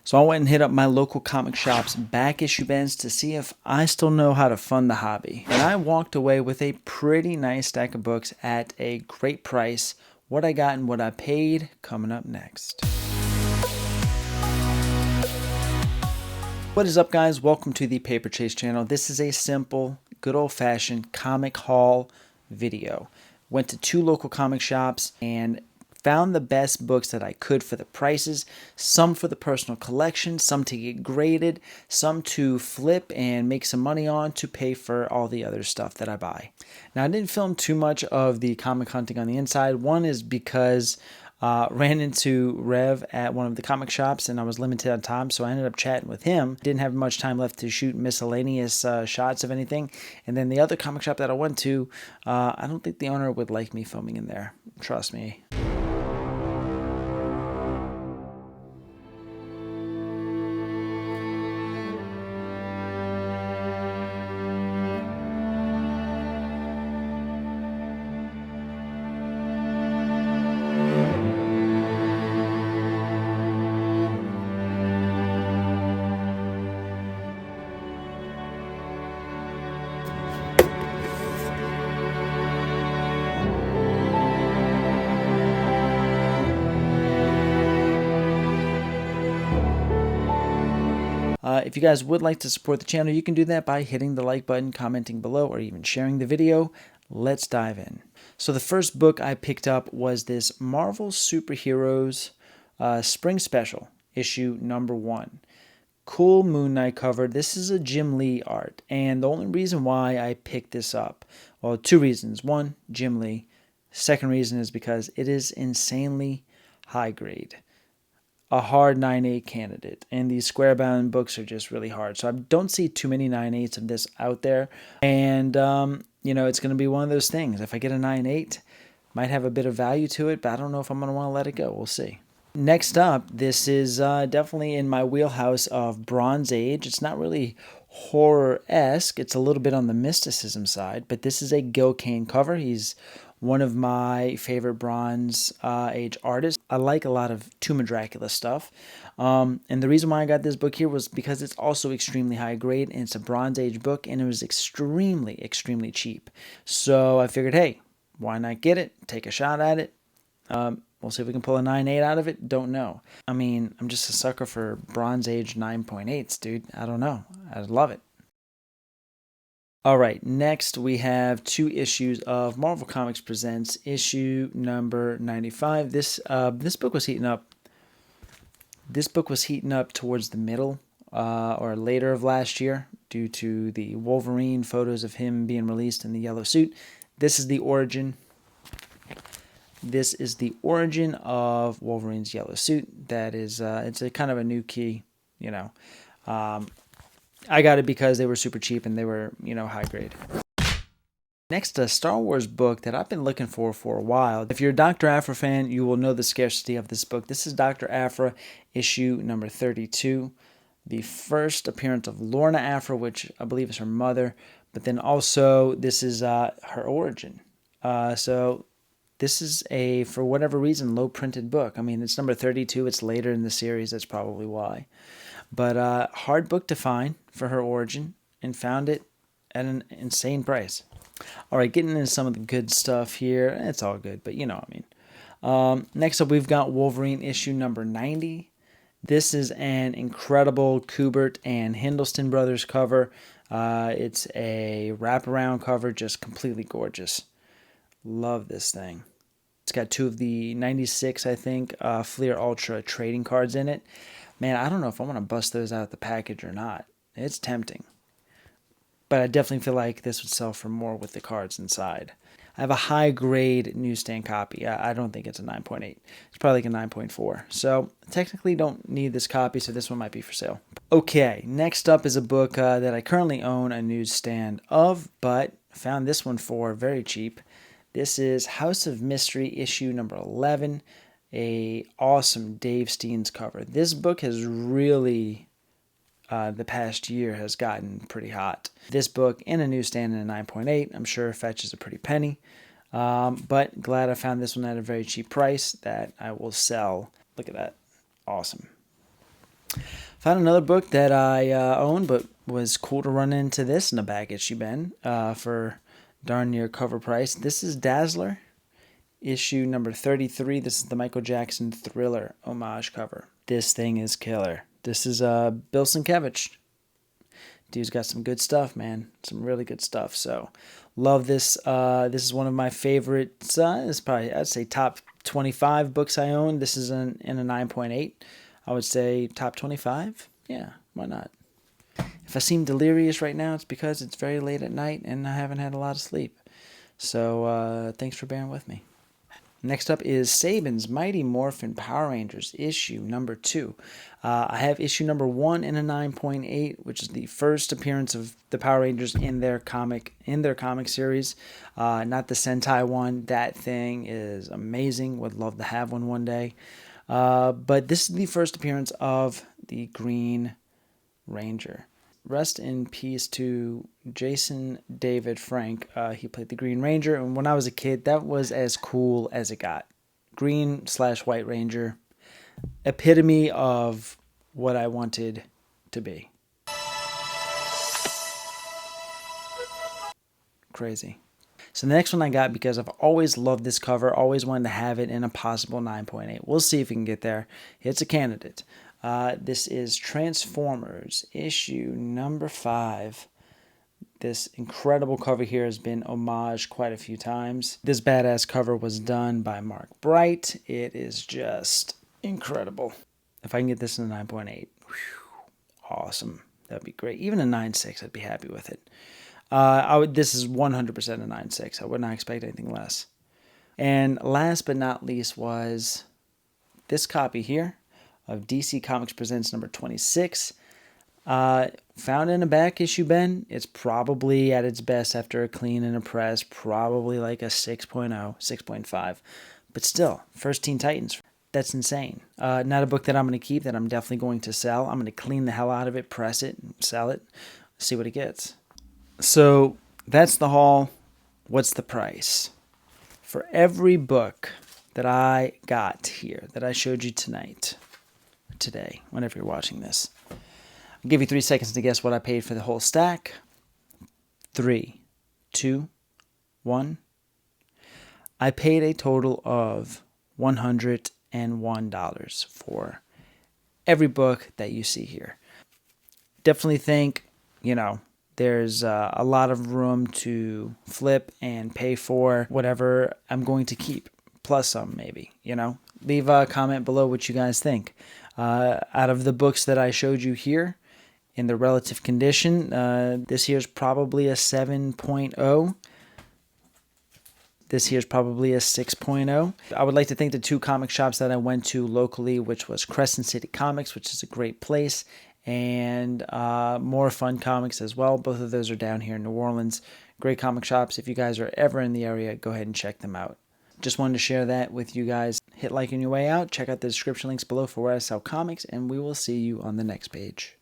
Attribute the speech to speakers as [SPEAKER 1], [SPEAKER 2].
[SPEAKER 1] So I went and hit up my local comic shop's back issue bins to see if I still know how to fund the hobby. And I walked away with a pretty nice stack of books at a great price. What I got and what I paid coming up next. What is up, guys? Welcome to the Paper Chase channel. This is a simple, good old-fashioned comic haul video. Went to 2 local comic shops and found the best books that I could for the prices, some for the personal collection, some to get graded, some to flip and make some money on to pay for all the other stuff that I buy. Now, I didn't film too much of the comic hunting on the inside. One is because ran into Rev at one of the comic shops and I was limited on time, so I ended up chatting with him. Didn't have much time left to shoot miscellaneous shots of anything. And then the other comic shop that I went to, I don't think the owner would like me filming in there. Trust me. If you guys would like to support the channel, you can do that by hitting the like button, commenting below, or even sharing the video. Let's dive in. So the first book I picked up was this Marvel Superheroes Spring Special, issue number 1. Cool Moon Knight cover. This is a Jim Lee art, and the only reason why I picked this up, well, 2 reasons. 1, Jim Lee. Second reason is because it is insanely high grade. A hard 9.8 candidate, and these square bound books are just really hard, so I don't see too many 9.8s of this out there. And you know, it's going to be one of those things. If I get a 9.8, might have a bit of value to it, but I don't know if I'm going to want to let it go. We'll see. Next up, this is definitely in my wheelhouse of Bronze Age. It's not really horror-esque. It's a little bit on the mysticism side, but this is a Gil Kane cover. He's one of my favorite Bronze Age artists. I like a lot of Tomb of Dracula stuff. And the reason why I got this book here was because it's also extremely high grade, and it's a Bronze Age book, and it was extremely, extremely cheap. So I figured, hey, why not get it? Take a shot at it. We'll see if we can pull a 9.8 out of it. Don't know. I mean, I'm just a sucker for Bronze Age 9.8s, dude. I don't know. I'd love it. All right, next we have 2 issues of Marvel Comics Presents issue number 95. This book was heating up. This book was heating up towards the middle or later of last year due to the Wolverine photos of him being released in the yellow suit. This is the origin. This is the origin of Wolverine's yellow suit. That is, it's a kind of a new key, you know. I got it because they were super cheap and they were, you know, high grade. Next, a Star Wars book that I've been looking for a while. If you're a Dr. Aphra fan, you will know the scarcity of this book. This is Dr. Aphra, issue number 32. The first appearance of Lorna Aphra, which I believe is her mother. But then also, this is her origin. So this is a, for whatever reason, low printed book. I mean, it's number 32. It's later in the series. That's probably why. But hard book to find for her origin, and found it at an insane price. All right, getting into some of the good stuff here. It's all good, but you know what I mean. Next up, we've got Wolverine issue number 90. This is an incredible Kubert and Hindleston Brothers cover. It's a wraparound cover, just completely gorgeous. Love this thing. It's got 2 of the 96, I think, Fleer Ultra trading cards in it. Man, I don't know if I want to bust those out of the package or not. It's tempting. But I definitely feel like this would sell for more with the cards inside. I have a high-grade newsstand copy. I don't think it's a 9.8. It's probably like a 9.4. So technically don't need this copy, so this one might be for sale. Okay, next up is a book that I currently own a newsstand of, but found this one for very cheap. This is House of Mystery, issue number 11. A awesome Dave Steens cover. This book has really, the past year has gotten pretty hot. This book in a newsstand in a 9.8, I'm sure fetches a pretty penny. But glad I found this one at a very cheap price that I will sell. Look at that. Awesome. Found another book that I own, but was cool to run into this in a back issue bin for darn near cover price. This is Dazzler, issue number 33. This is the Michael Jackson Thriller homage cover. This thing is killer. This is Bill Sienkiewicz. Dude's got some good stuff, man. Some really good stuff. So, love this. This is one of my favorites. It's probably, I'd say, top 25 books I own. This is in a 9.8. I would say top 25. Yeah, why not? If I seem delirious right now, it's because it's very late at night and I haven't had a lot of sleep. So, thanks for bearing with me. Next up is Saban's Mighty Morphin Power Rangers, issue number 2. I have issue number 1 in a 9.8, which is the first appearance of the Power Rangers in their comic series. Not the Sentai one. That thing is amazing. Would love to have one day. But this is the first appearance of the Green Ranger. Rest in peace to Jason David Frank. He played the Green Ranger, and when I was a kid, that was as cool as it got. Green/White Ranger, epitome of what I wanted to be. Crazy. So the next one I got, because I've always loved this cover, always wanted to have it in a possible 9.8. We'll see if we can get there. It's a candidate. This is Transformers, issue number 5. This incredible cover here has been homaged quite a few times. This badass cover was done by Mark Bright. It is just incredible. If I can get this in a 9.8, awesome. That'd be great. Even a 9.6, I'd be happy with it. This is 100% a 9.6. I would not expect anything less. And last but not least was this copy here of DC Comics Presents number 26. Found in a back issue bin. It's probably at its best after a clean and a press, probably like a 6.0, 6.5. But still, first Teen Titans, that's insane. Not a book that I'm going to keep, that I'm definitely going to sell. I'm going to clean the hell out of it, press it, and sell it, see what it gets. So that's the haul. What's the price? For every book that I got here, that I showed you today, whenever you're watching this, I'll give you 3 seconds to guess what I paid for the whole stack. 3, 2, 1. I paid a total of $101 for every book that you see here. Definitely think, there's a lot of room to flip and pay for whatever I'm going to keep, plus some maybe, Leave a comment below what you guys think. Out of the books that I showed you here, in the relative condition, this here's probably a 7.0. This here's probably a 6.0. I would like to thank the 2 comic shops that I went to locally, which was Crescent City Comics, which is a great place, and More Fun Comics as well. Both of those are down here in New Orleans. Great comic shops. If you guys are ever in the area, go ahead and check them out. Just wanted to share that with you guys. Hit like on your way out. Check out the description links below for where I sell comics, and we will see you on the next page.